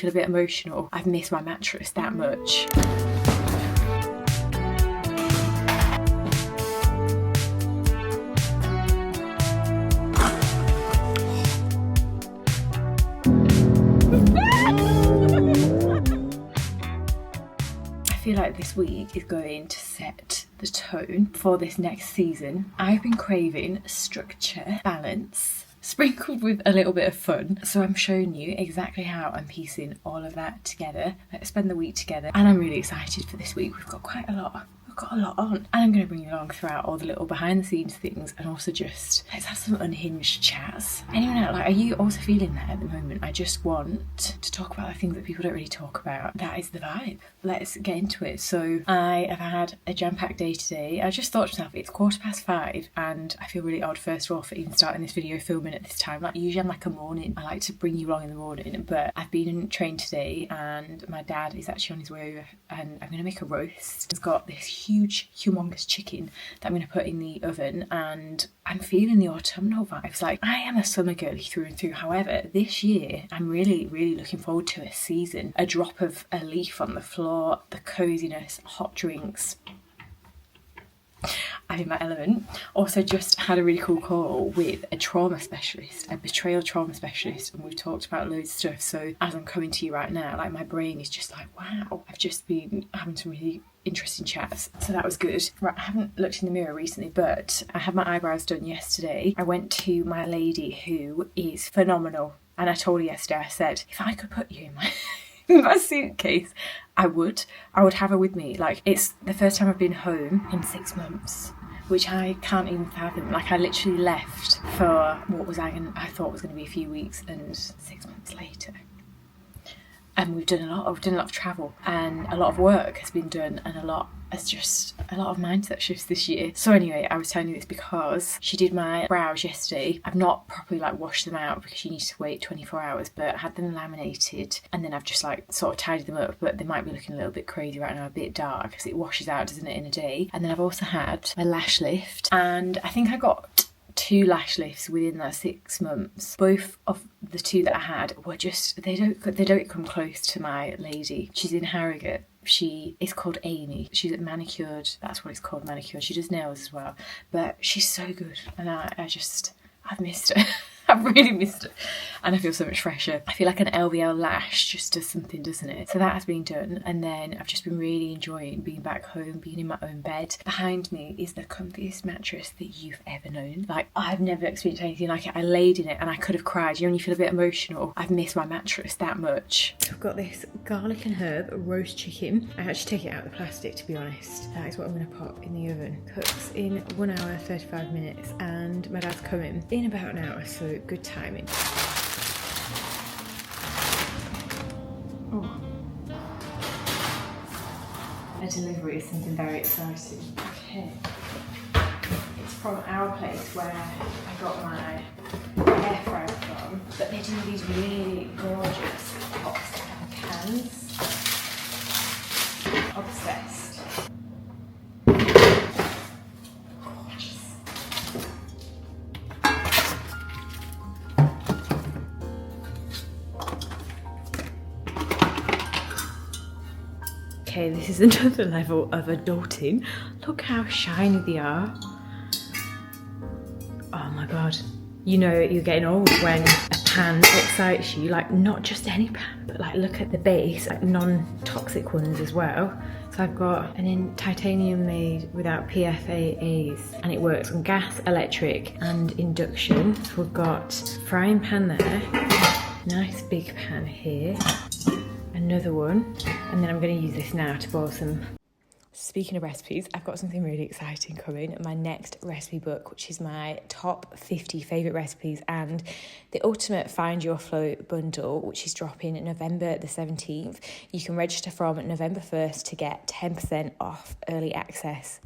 I feel a bit emotional. I've missed my mattress that much. I feel like this week is going to set the tone for this next season. I've been craving structure, balance, sprinkled with a little bit of fun. So I'm showing you exactly how I'm piecing all of that together. Let's spend the week together, and I'm really excited for this week. We've got quite a lot. We've got a lot on, and I'm going to bring you along throughout all the little behind the scenes things, and also just let's have some unhinged chats. Anyone else, like, are you also feeling that at the moment? I just want to talk about the things that people don't really talk about. That is the vibe. Let's get into it. So I have had a jam-packed day today. I just thought to myself, it's 5:15 and I feel really odd first of all for even starting this video filming at this time. Like usually I'm like a morning, I like to bring you along in the morning, but I've been in train today and my dad is actually on his way over and I'm going to make a roast. He's got this huge humongous chicken that I'm going to put in the oven, and I'm feeling the autumnal vibes. Like, I am a summer girly through and through. However, this year I'm really looking forward to a season, a drop of a leaf on the floor, the coziness, hot drinks. I'm in my element. Also just had a really cool call with a trauma specialist, a betrayal trauma specialist, and we've talked about loads of stuff. So as I'm coming to you right now, like my brain is just like, wow, I've just been having some really interesting chats. So that was good. Right, I haven't looked in the mirror recently, but I had my eyebrows done yesterday. I went to my lady who is phenomenal, and I told her yesterday, I said, if I could put you in my suitcase, I would have her with me. Like, it's the first time I've been home in 6 months, which I can't even fathom. Like, I literally left for what was I thought was going to be a few weeks, and 6 months later. And we've done a lot of travel, and a lot of work has been done, and a lot of mindset shifts this year. So anyway, I was telling you this because she did my brows yesterday. I've not properly washed them out because you need to wait 24 hours, but I had them laminated, and then I've just sort of tidied them up, but they might be looking a little bit crazy right now, a bit dark, because it washes out, doesn't it, in a day. And then I've also had a lash lift, and I think I got 2 lash lifts within that 6 months. Both of the 2 that I had were just, they don't come close to my lady. She's in Harrogate. She is called Amy. She's at Manicured. That's what it's called, Manicured. She does nails as well. But she's so good. And I've missed her. I've really missed it, and I feel so much fresher. I feel like an LVL lash just does something, doesn't it? So that has been done, and then I've just been really enjoying being back home, being in my own bed. Behind me is the comfiest mattress that you've ever known. Like, I've never experienced anything like it. I laid in it and I could have cried. You know when you feel a bit emotional? I've missed my mattress that much. I've got this garlic and herb roast chicken. I actually take it out of the plastic, to be honest. That is what I'm going to pop in the oven. Cooks in 1 hour 35 minutes, and my dad's coming in about an hour, so good timing. Oh. A delivery is something very exciting. Okay. It's from our place where I got my air fryer from, but they do these really gorgeous pots and cans. Obsessed. Okay, this is another level of adulting. Look how shiny they are. Oh my god. You know you're getting old when a pan excites you, like not just any pan, but like look at the base, like non-toxic ones as well. So I've got an titanium made without PFAAs, and it works on gas, electric and induction. So we've got frying pan there, nice big pan here, another one, and then I'm going to use this now to boil some. Speaking of recipes, I've got something really exciting coming. My next recipe book, which is my top 50 favourite recipes, and the ultimate Find Your Flow bundle, which is dropping November the 17th. You can register from November 1st to get 10% off early access.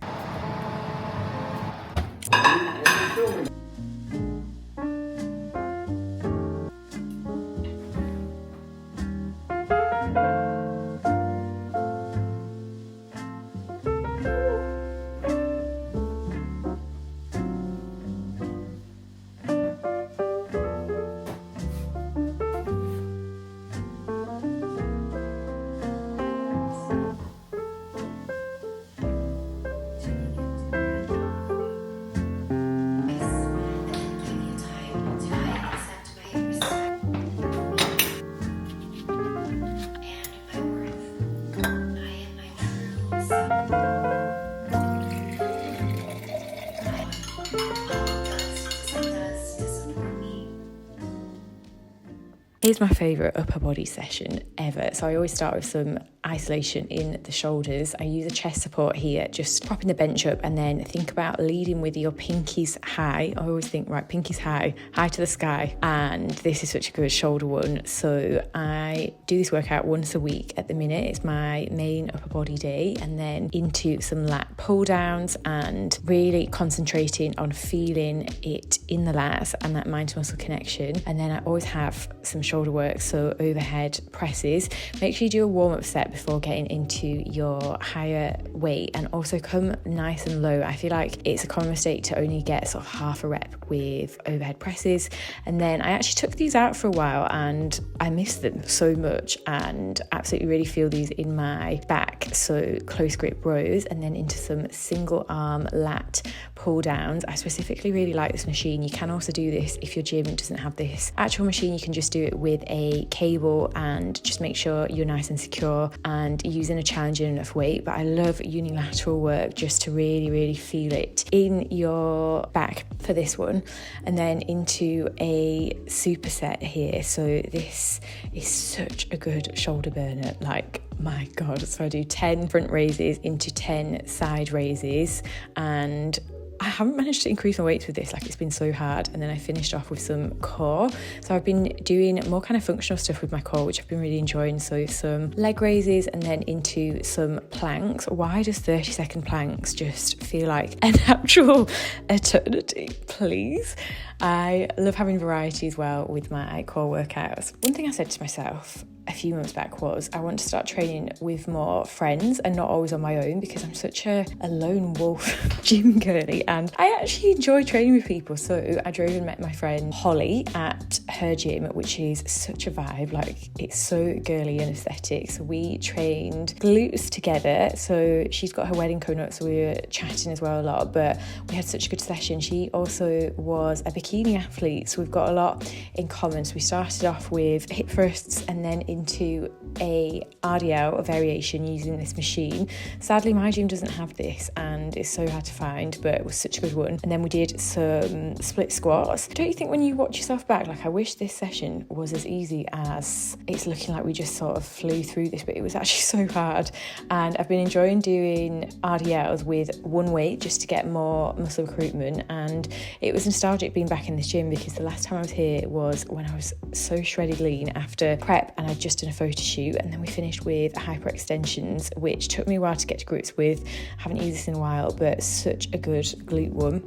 Here's my favourite upper body session ever. So I always start with some isolation in the shoulders. I use a chest support here, just propping the bench up, and then think about leading with your pinkies high. I always think, right, pinkies high to the sky. And this is such a good shoulder one. So I do this workout once a week at the minute. It's my main upper body day, and then into some lat pull downs and really concentrating on feeling it in the lats and that mind to muscle connection. And then I always have some shoulder work, so overhead presses. Make sure you do a warm-up set before getting into your higher weight, and also come nice and low. I feel like it's a common mistake to only get sort of half a rep with overhead presses, and then I actually took these out for a while and I missed them so much, and absolutely really feel these in my back. So close grip rows, and then into some single arm lat pull downs. I specifically really like this machine. You can also do this if your gym doesn't have this actual machine. You can just do it with a cable and just make sure you're nice and secure and using a challenging enough weight. But I love unilateral work just to really feel it in your back for this one. And then into a superset here. So this is such a good shoulder burner, like my God. So I do 10 front raises into 10 side raises, and I haven't managed to increase my weights with this, like it's been so hard. And then I finished off with some core. So I've been doing more kind of functional stuff with my core, which I've been really enjoying. So some leg raises and then into some planks. Why does 30-second planks just feel like an actual eternity, please? I love having variety as well with my core workouts. One thing I said to myself a few months back was I want to start training with more friends and not always on my own, because I'm such a lone wolf gym girly, and I actually enjoy training with people. So I drove and met my friend Holly at her gym, which is such a vibe. Like, it's so girly and aesthetic. So we trained glutes together. So she's got her wedding coming up, so we were chatting as well a lot, but we had such a good session. She also was a bikini athlete, so we've got a lot in common. So we started off with hip thrusts and then into a RDL, a variation using this machine. Sadly, my gym doesn't have this and it's so hard to find, but it was such a good one. And then we did some split squats. Don't you think when you watch yourself back, like, I wish this session was as easy as it's looking like we just sort of flew through this, but it was actually so hard. And I've been enjoying doing RDLs with one weight just to get more muscle recruitment. And it was nostalgic being back in this gym, because the last time I was here was when I was so shredded lean after prep and I'd just done a photo shoot, and then we finished with hyper extensions, which took me a while to get to grips with. Haven't used this in a while, but such a good glute one.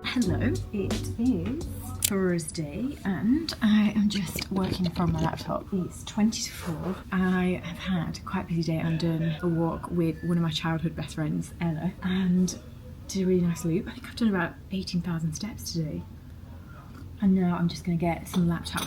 Hello, it is Thursday and I am just working from my laptop. It's 20 to 4. I have had quite a busy day. I've done a walk with one of my childhood best friends, Ella, and did a really nice loop. I think I've done about 18,000 steps today. And now I'm just going to get some laptop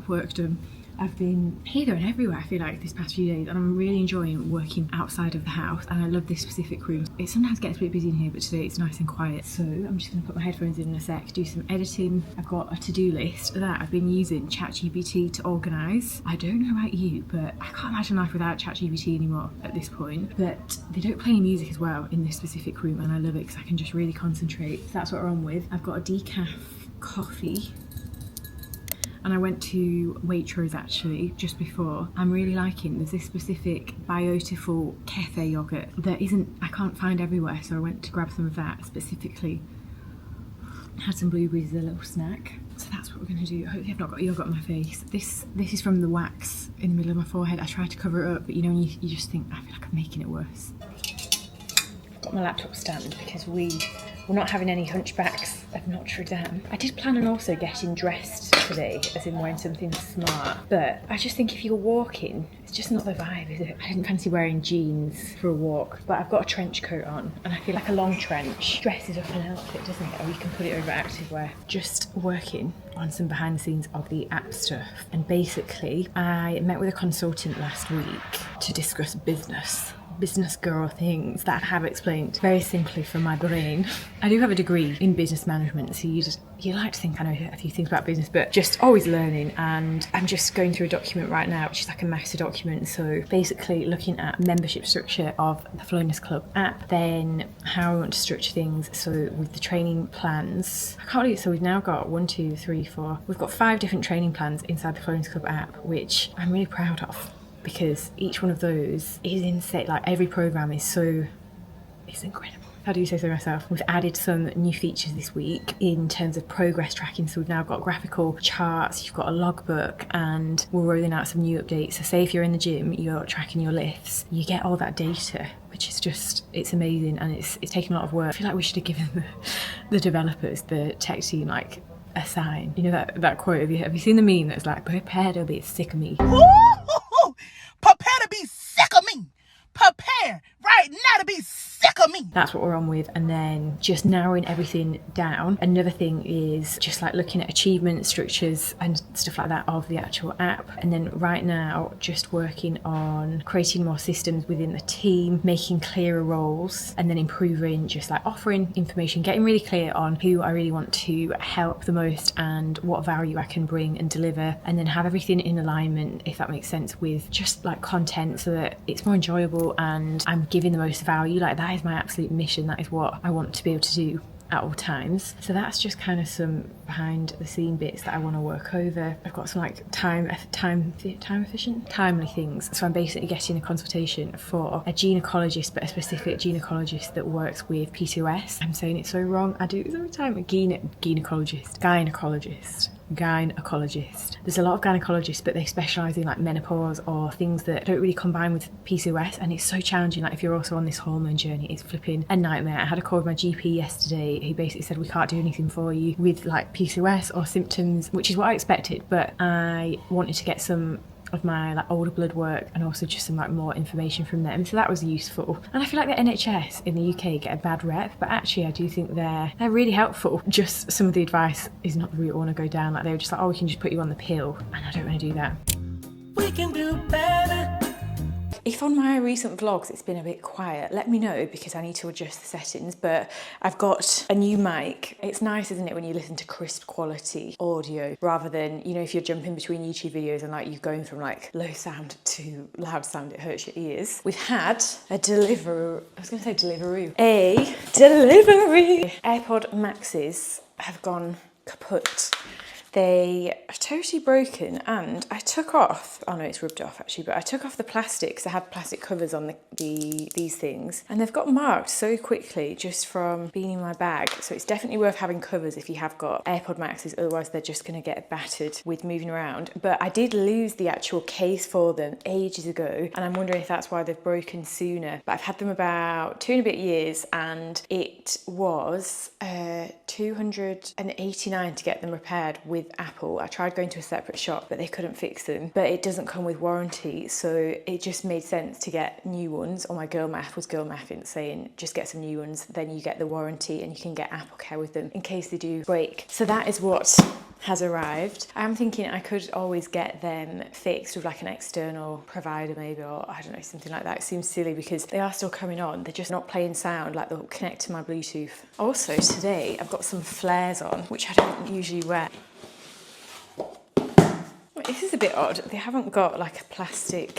work done. I've been here, there and everywhere, I feel like, this past few days, and I'm really enjoying working outside of the house, and I love this specific room. It sometimes gets a bit busy in here, but today it's nice and quiet. So I'm just going to put my headphones in a sec, do some editing. I've got a to-do list that I've been using ChatGPT to organise. I don't know about you, but I can't imagine life without ChatGPT anymore at this point. But they don't play any music as well in this specific room, and I love it because I can just really concentrate. So that's what we're on with. I've got a decaf coffee. And I went to Waitrose actually just before. I'm really liking, there's this specific Biotiful Kefe yogurt that I can't find everywhere, so I went to grab some of that specifically. Had some blueberries as a little snack. So that's what we're going to do. Hopefully I've not got yogurt on my face. This is from the wax in the middle of my forehead. I tried to cover it up, but you know, when you just think, I feel like I'm making it worse. I've got my laptop stand because we're not having any hunchbacks of Notre Dame. I did plan on also getting dressed today, as in wearing something smart, but I just think if you're walking, it's just not the vibe, is it? I didn't fancy wearing jeans for a walk, but I've got a trench coat on, and I feel like a long trench dresses up an outfit, doesn't it? Or you can put it over activewear. Just working on some behind the scenes of the app stuff, and basically I met with a consultant last week to discuss business. business girl things that I have explained very simply from my brain. I do have a degree in business management, so you like to think I know a few things about business, but just always learning. And I'm just going through a document right now, which is like a master document. So basically looking at membership structure of the Flowness Club app, then how I want to structure things. So with the training plans, I can't believe, so we've now got 1, 2, 3, 4. We've got 5 different training plans inside the Flowness Club app, which I'm really proud of, because each one of those is insane. Like every program is it's incredible. How do you say so myself? We've added some new features this week in terms of progress tracking. So we've now got graphical charts, you've got a logbook, and we're rolling out some new updates. So say if you're in the gym, you're tracking your lifts, you get all that data, which is just, it's amazing, and it's taken a lot of work. I feel like we should have given the developers, the tech team, like a sign. You know that quote, have you seen the meme that's like, prepare to be sick of me? Ooh, prepare to be sick of me. Prepare right now to be sick of me. That's what we're on with. And then just narrowing everything down. Another thing is just like looking at achievement structures and stuff like that of the actual app. And then right now just working on creating more systems within the team, making clearer roles, and then improving, just like offering information, getting really clear on who I really want to help the most and what value I can bring and deliver, and then have everything in alignment, if that makes sense, with just like content, so that it's more enjoyable and I'm giving the most value. Like that is my absolute mission. That is what I want to be able to do at all times. So that's just kind of some behind the scene bits that I want to work over. I've got some like time efficient, timely things. So I'm basically getting a consultation for a gynecologist, but a specific gynecologist that works with PCOS. I'm saying it so wrong. I do this every time. Gynecologist. There's a lot of gynecologists, but they specialise in like menopause or things that don't really combine with PCOS, and it's so challenging. Like if you're also on this hormone journey, it's flipping a nightmare. I had a call with my GP yesterday who basically said we can't do anything for you with like PCOS or symptoms, which is what I expected, but I wanted to get some of my like older blood work and also just some like more information from them, so that was useful. And I feel like the NHS in the UK get a bad rep, but actually I do think they're really helpful. Just some of the advice is not the route I want to go down. Like they were just like, oh, we can just put you on the pill, and I don't want to do that. We can do better. If on my recent vlogs it's been a bit quiet, let me know, because I need to adjust the settings. But I've got a new mic. It's nice, isn't it, when you listen to crisp quality audio rather than, you know, if you're jumping between YouTube videos and like you're going from like low sound to loud sound, it hurts your ears. We've had a delivery. AirPod Maxes have gone kaput. They are totally broken, and I took off, oh no, it's rubbed off actually, but I took off the plastic because I had plastic covers on these things, and they've got marked so quickly just from being in my bag. So it's definitely worth having covers if you have got AirPod Maxes, otherwise they're just going to get battered with moving around. But I did lose the actual case for them ages ago, and I'm wondering if that's why they've broken sooner. But I've had them about 2 and a bit years, and it was $289 to get them repaired with Apple. I tried going to a separate shop, but they couldn't fix them. But it doesn't come with warranty, so it just made sense to get new ones. Or my girl math was girl mathing, saying just get some new ones, then you get the warranty and you can get Apple Care with them in case they do break. So that is what has arrived. I'm thinking I could always get them fixed with like an external provider maybe, or I don't know, something like that. It seems silly because they are still coming on, they're just not playing sound, like they'll connect to my Bluetooth. Also today I've got some flares on, which I don't usually wear. This is a bit odd. They haven't got like a plastic,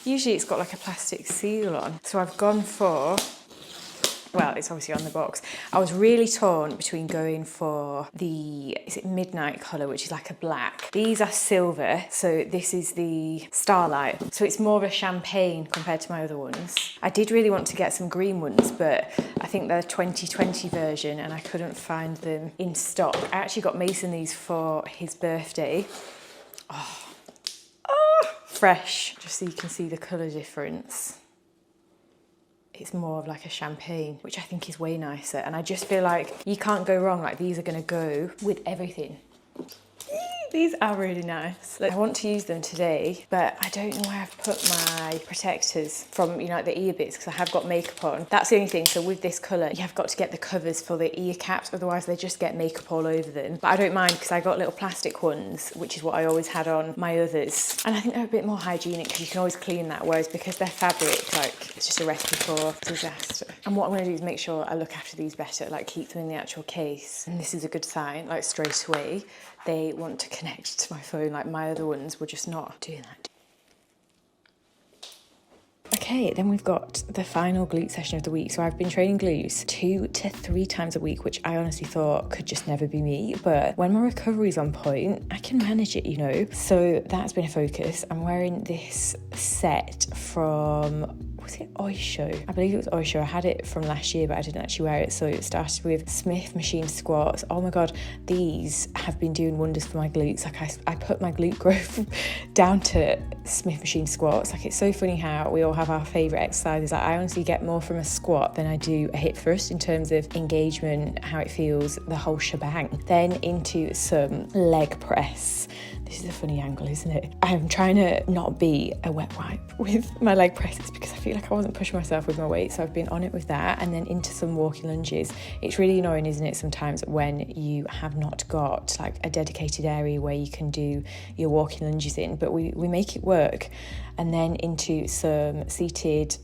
usually it's got like a plastic seal on. So I've gone for, well, it's obviously on the box. I was really torn between going for the, is it midnight colour, which is like a black. These are silver, so this is the Starlight. So it's more of a champagne compared to my other ones. I did really want to get some green ones, but I think they're 2020 version and I couldn't find them in stock. I actually got Mason these for his birthday. Fresh, just so you can see the colour difference. It's more of like a champagne, which I think is way nicer, and I just feel like you can't go wrong. Like these are going to go with everything. These are really nice. I want to use them today, but I don't know where I've put my protectors from, you know, like the ear bits, because I have got makeup on. That's the only thing. So with this colour, you have got to get the covers for the ear caps, otherwise they just get makeup all over them. But I don't mind, because I got little plastic ones, which is what I always had on my others. And I think they're a bit more hygienic because you can always clean that, whereas because they're fabric, like, it's just a recipe for disaster. And what I'm going to do is make sure I look after these better, like keep them in the actual case. And this is a good sign, like straight away they want to connect to my phone. Like my other ones were just not doing that. Okay, then we've got the final glute session of the week. So I've been training glutes 2 to 3 times a week, which I honestly thought could just never be me. But when my recovery's on point, I can manage it, you know. So that's been a focus. I'm wearing this set from, was it Alsooo? I believe it was Alsooo. I had it from last year, but I didn't actually wear it. So it started with Smith machine squats. Oh my God, these have been doing wonders for my glutes. Like I put my glute growth down to Smith machine squats. Like, it's so funny how we all have our favourite exercises. Like, I honestly get more from a squat than I do a hip thrust in terms of engagement, how it feels, the whole shebang. Then into some leg press. This is a funny angle, isn't it? I'm trying to not be a wet wipe with my leg presses because I feel like I wasn't pushing myself with my weight, so I've been on it with that. And then into some walking lunges. It's really annoying, isn't it, sometimes when you have not got like a dedicated area where you can do your walking lunges in, but we make it work. And then into some seated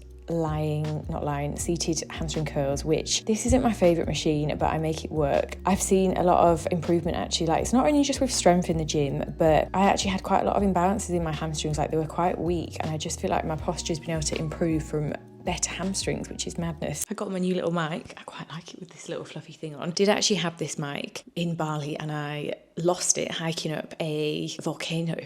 seated hamstring curls, which this isn't my favourite machine, but I make it work. I've seen a lot of improvement actually. Like, it's not only just with strength in the gym, but I actually had quite a lot of imbalances in my hamstrings. Like, they were quite weak, and I just feel like my posture's been able to improve from better hamstrings, which is madness. I got my new little mic. I quite like it with this little fluffy thing on. Did actually have this mic in Bali, and I lost it hiking up a volcano.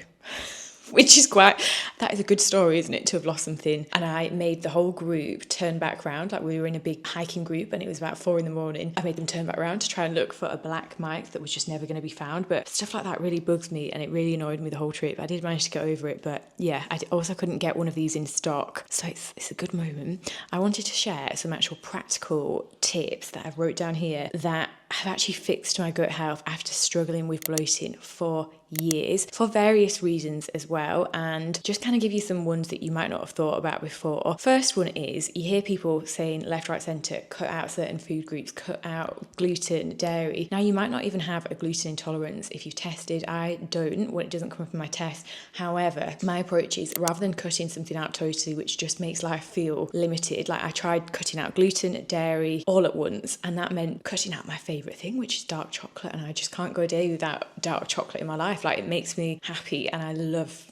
Which is that is a good story, isn't it, to have lost something. And I made the whole group turn back round. Like, we were in a big hiking group and it was about 4 a.m. I made them turn back round to try and look for a black mic that was just never going to be found. But stuff like that really bugs me, and it really annoyed me the whole trip. I did manage to get over it, but yeah, I also couldn't get one of these in stock. So it's a good moment. I wanted to share some actual practical tips that I've wrote down here that have actually fixed my gut health after struggling with bloating for years, for various reasons as well, and just kind of give you some ones that you might not have thought about before. First one is, you hear people saying left, right, centre, cut out certain food groups, cut out gluten, dairy. Now, you might not even have a gluten intolerance if you've tested. I don't, when it doesn't come up in my test. However, my approach is, rather than cutting something out totally, which just makes life feel limited, like I tried cutting out gluten, dairy all at once, and that meant cutting out my favourite thing, which is dark chocolate, and I just can't go a day without dark chocolate in my life. Like, it makes me happy, and I love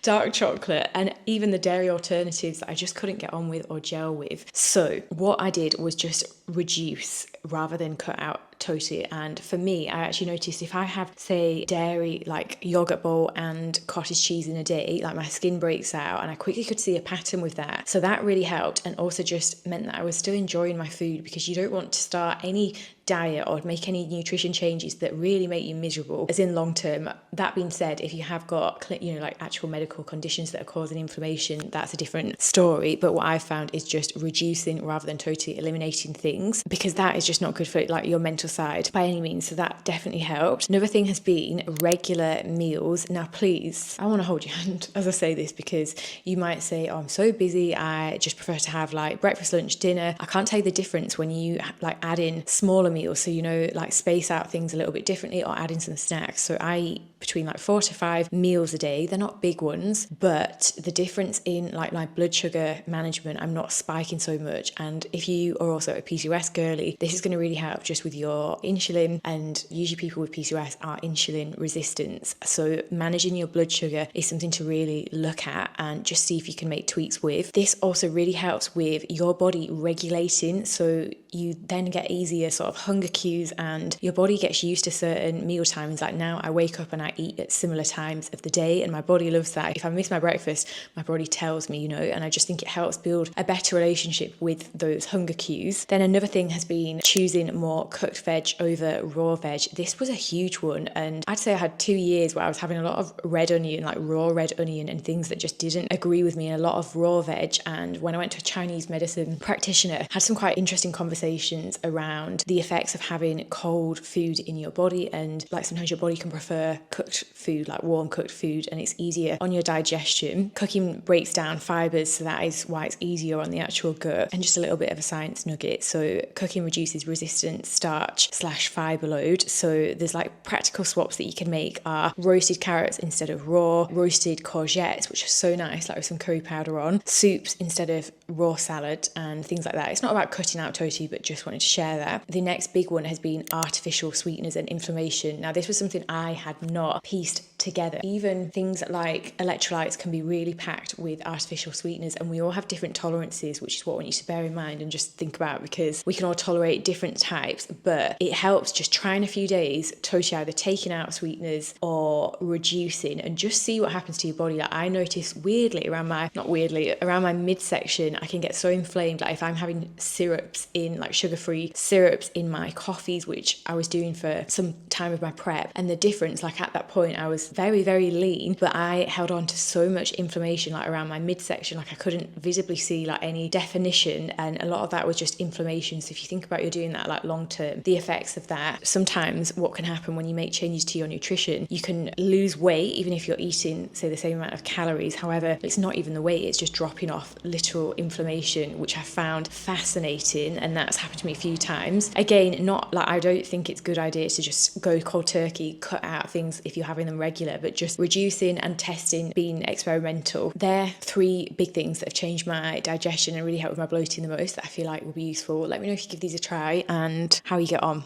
dark chocolate, and even the dairy alternatives that I just couldn't get on with or gel with. So what I did was just reduce rather than cut out totally. And for me, I actually noticed if I have, say, dairy, like yogurt bowl and cottage cheese in a day, like my skin breaks out, and I quickly could see a pattern with that. So that really helped, and also just meant that I was still enjoying my food, because you don't want to start any diet or make any nutrition changes that really make you miserable, as in long term. That being said, if you have got, you know, like actual medical conditions that are causing inflammation, that's a different story. But what I've found is just reducing rather than totally eliminating things, because that is just not good for like your mental side by any means. So that definitely helped. Another thing has been regular meals. Now, please, I want to hold your hand as I say this, because you might say, oh, I'm so busy, I just prefer to have like breakfast, lunch, dinner. I can't tell you the difference when you like add in smaller meals, so, you know, like space out things a little bit differently, or add in some snacks. So I eat between like 4 to 5 meals a day. They're not big ones, but the difference in like my blood sugar management, I'm not spiking so much. And if you are also a PCOS girly, this is going to really help just with your insulin, and usually people with PCOS are insulin resistant. So managing your blood sugar is something to really look at and just see if you can make tweaks with. This also really helps with your body regulating, so you then get easier sort of hunger cues, and your body gets used to certain meal times. Like now I wake up and I eat at similar times of the day, and my body loves that. If I miss my breakfast, my body tells me, you know, and I just think it helps build a better relationship with those hunger cues. Then Another thing has been choosing more cooked veg over raw veg. This was a huge one, and I'd say I had 2 years where I was having a lot of red onion, like raw red onion, and things that just didn't agree with me, and a lot of raw veg. And when I went to a Chinese medicine practitioner, had some quite interesting conversations around the effects of having cold food in your body, and like sometimes your body can prefer cooked food, like warm cooked food, and it's easier on your digestion. Cooking breaks down fibers, so that is why it's easier on the actual gut. And just a little bit of a science nugget, so cooking reduces resistant starch / fiber load. So there's like practical swaps that you can make are roasted carrots instead of raw, roasted courgettes, which are so nice, like with some curry powder on, soups instead of raw salad, and things like that. It's not about cutting out totally, but just wanted to share that. The next big one has been artificial sweeteners and inflammation. Now, this was something I had not pieced together. Even things like electrolytes can be really packed with artificial sweeteners, and we all have different tolerances, which is what I want you to bear in mind and just think about, because we can all tolerate different types. But it helps just trying a few days, totally either taking out sweeteners or reducing, and just see what happens to your body. Like, I notice weirdly around my midsection, I can get so inflamed. Like if I'm having syrups in, like sugar-free syrups in my coffees, which I was doing for some time of my prep, and the difference, like at that point I was very, very lean, but I held on to so much inflammation like around my midsection, like I couldn't visibly see like any definition, and a lot of that was just inflammation. So if you think about you're doing that like long term, the effects of that, sometimes what can happen when you make changes to your nutrition, you can lose weight even if you're eating say the same amount of calories. However, it's not even the weight, it's just dropping off literal inflammation, which I found fascinating, and that's happened to me a few times. Again, not like, I don't think it's a good idea to just go cold turkey, cut out things if you're having them regular, but just reducing and testing, being experimental. They're 3 big things that have changed my digestion and really helped with my bloating the most, that I feel like will be useful. Let me know if you give these a try and how you get on.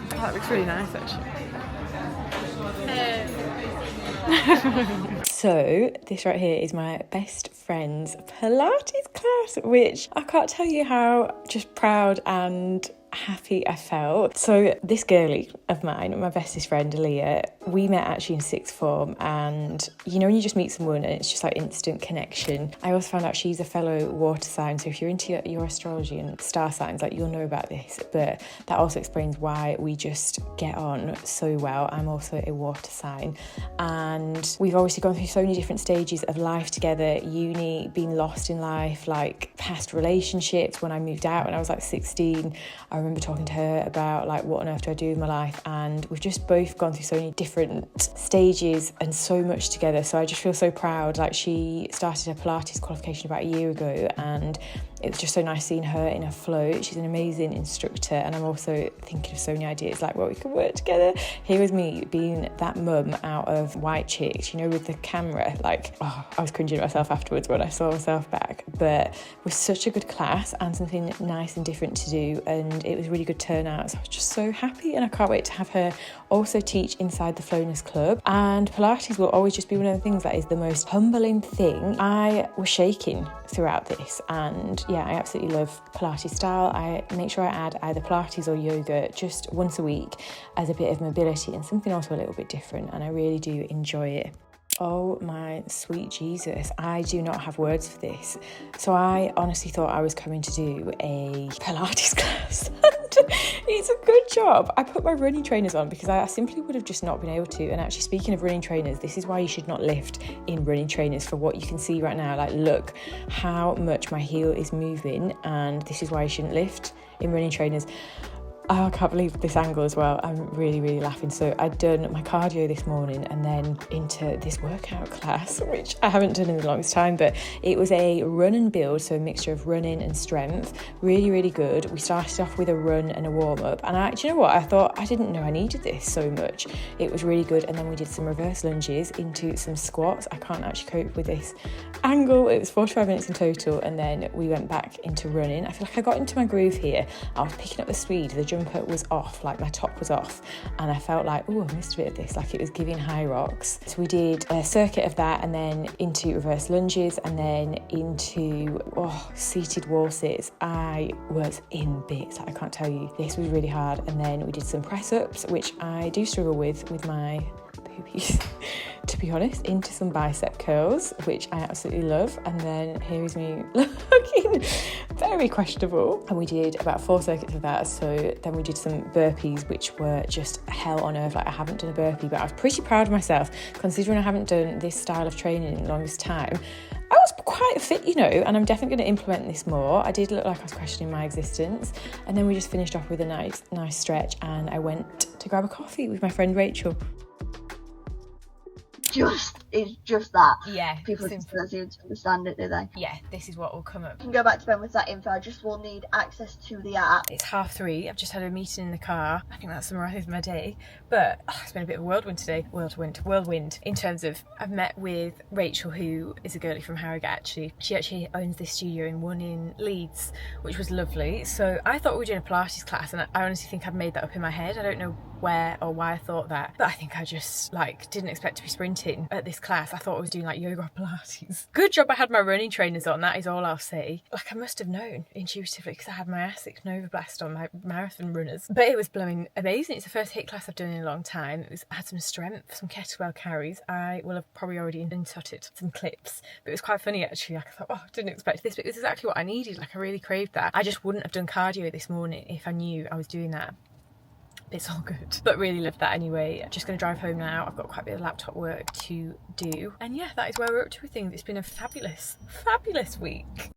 That looks really nice actually. So this right here is my best friend's Pilates class, which I can't tell you how just proud and happy I felt. So this girlie of mine, my bestest friend Aaliyah, we met actually in 6th form, and you know when you just meet someone and it's just like instant connection. I also found out she's a fellow water sign, so if you're into your astrology and star signs, like you'll know about this, but that also explains why we just get on so well. I'm also a water sign, and we've obviously gone through so many different stages of life together, uni, being lost in life, like past relationships. When I moved out when I was like 16, I remember talking to her about like what on earth do I do with my life, and we've just both gone through so many different stages and so much together. So I just feel so proud. Like she started her Pilates qualification about a year ago, and it was just so nice seeing her in her flow. She's an amazing instructor, and I'm also thinking of so many ideas like what we could work together. Here was me being that mum out of White Chicks, you know, with the camera, like, oh, I was cringing at myself afterwards when I saw myself back. But it was such a good class and something nice and different to do, and it was really good turnout. So I was just so happy, and I can't wait to have her also teach inside the Flowness Club. And Pilates will always just be one of the things that is the most humbling thing. I was shaking throughout this, and yeah, I absolutely love Pilates style. I make sure I add either Pilates or yoga just once a week as a bit of mobility and something also a little bit different, and I really do enjoy it. Oh my sweet Jesus, I do not have words for this. So I honestly thought I was coming to do a Pilates class. It's a good job. I put my running trainers on because I simply would have just not been able to. And actually, speaking of running trainers, this is why you should not lift in running trainers. For what you can see right now, like look how much my heel is moving, and this is why you shouldn't lift in running trainers. Oh, I can't believe this angle as well. I'm really, really laughing. So I'd done my cardio this morning and then into this workout class, which I haven't done in the longest time, but it was a run and build, so a mixture of running and strength. Really, really good. We started off with a run and a warm-up, and do you know what? I thought, I didn't know I needed this so much. It was really good. And then we did some reverse lunges into some squats. I can't actually cope with this angle. It was 45 minutes in total, and then we went back into running. I feel like I got into my groove here. I was picking up the speed. The jumper was off, like my top was off, and I felt like, oh, I missed a bit of this, like it was giving high rocks. So we did a circuit of that, and then into reverse lunges, and then into seated wall sits. I was in bits, I can't tell you. This was really hard. And then we did some press ups, which I do struggle with my boobies, to be honest, into some bicep curls, which I absolutely love. And then here is me looking very questionable. And we did about 4 circuits of that. So then we did some burpees, which were just hell on earth. Like, I haven't done a burpee, but I was pretty proud of myself considering I haven't done this style of training in the longest time. I was quite fit, you know, and I'm definitely going to implement this more. I did look like I was questioning my existence. And then we just finished off with a nice stretch, and I went to grab a coffee with my friend Rachel. It's just that. Yeah. People just don't seem to understand it, do they? Yeah, this is what will come up. You can go back to Ben with that info. I just will need access to the app. It's 3:30. I've just had a meeting in the car. I think that summarises my day. But it's been a bit of a whirlwind today. Whirlwind. In terms of, I've met with Rachel, who is a girlie from Harrogate actually. She actually owns this studio in one in Leeds, which was lovely. So I thought we were doing a Pilates class, and I honestly think I'd made that up in my head. I don't know where or why I thought that, but I think I just didn't expect to be sprinting at this class. I thought I was doing like yoga or Pilates. Good job I had my running trainers on, that is all I'll say. Like, I must have known intuitively because I had my Asics Nova Blast on, my marathon runners. But it was blowing amazing. It's the first HIIT class I've done in a long time. I had some strength, some kettlebell carries. I will have probably already inserted some clips, but it was quite funny actually. Like, I thought, oh, I didn't expect this, but it was exactly what I needed. Like, I really craved that. I just wouldn't have done cardio this morning if I knew I was doing that. It's all good, but really loved that anyway. I'm just going to drive home now. I've got quite a bit of laptop work to do, and yeah, that is where we're up to with things. It's been a fabulous week.